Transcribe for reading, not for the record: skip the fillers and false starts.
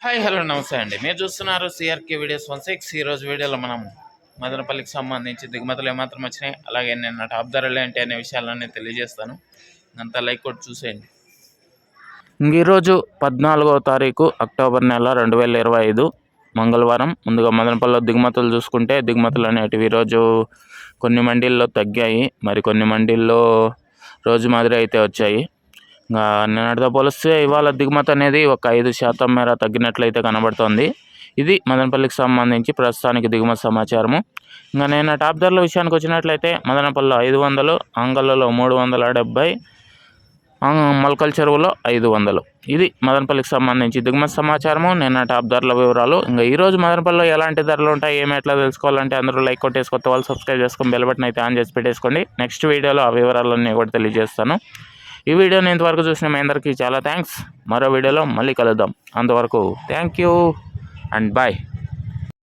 Hi hello నమస్తే అండి. మీరు చూస్తున్నారు సిఆర్కే వీడియోస్ 16. ఈరోజు వీడియోలో మనం మదనపల్లికి సంబంధించి దిగుమతులు ఏమాత్రం వచ్చినాయి, అలాగే నిన్న టాప్ ధరలు ఏంటి అనే విషయాలన్నీ తెలియజేస్తాను. అంతా లైక్ కొట్టి చూసేయండి. ఈరోజు 14వ తారీఖు అక్టోబర్ నెల 2025 మంగళవారం. ముందుగా మదనపల్లిలో దిగుమతులు చూసుకుంటే దిగుమతులు అనేటివి ఈరోజు కొన్ని మండీల్లో తగ్గాయి, మరి కొన్ని మండీల్లో రోజు మాదిరి అయితే వచ్చాయి. నిన్నటితో పోలిస్తే ఇవాళ దిగుమతి అనేది ఒక 5% మేర తగ్గినట్లయితే కనబడుతోంది. ఇది మదనపల్లికి సంబంధించి ప్రస్తుతానికి దిగుమతి సమాచారము. ఇంకా నేను టాప్ ధరల విషయానికి వచ్చినట్లయితే మదనపల్లిలో 500, అంగళ్ళలో 370, మొలకల చెరువులో 500. ఇది మదనపల్లికి సంబంధించి దిగుమతి సమాచారము, నిన్న టాప్ ధరల వివరాలు. ఇంకా ఈరోజు మదనపల్లిలో ఎలాంటి ధరలు ఉంటాయి, ఏమి ఎట్లా తెలుసుకోవాలంటే అందరూ లైక్ కొట్టేసి కొత్త వాళ్ళు సబ్స్క్రైబ్ చేసుకొని బెల్ బటన్ అయితే ఆన్ చేసి పెట్టేసుకోండి. నెక్స్ట్ వీడియోలో ఆ వివరాలన్నీ కూడా తెలియజేస్తాను. ఈ వీడియోని ఇంతవరకు చూసిన మీ అందరికీ చాలా థ్యాంక్స్. మరో వీడియోలో మళ్ళీ కలుద్దాం. అంతవరకు థ్యాంక్ యూ అండ్ బాయ్.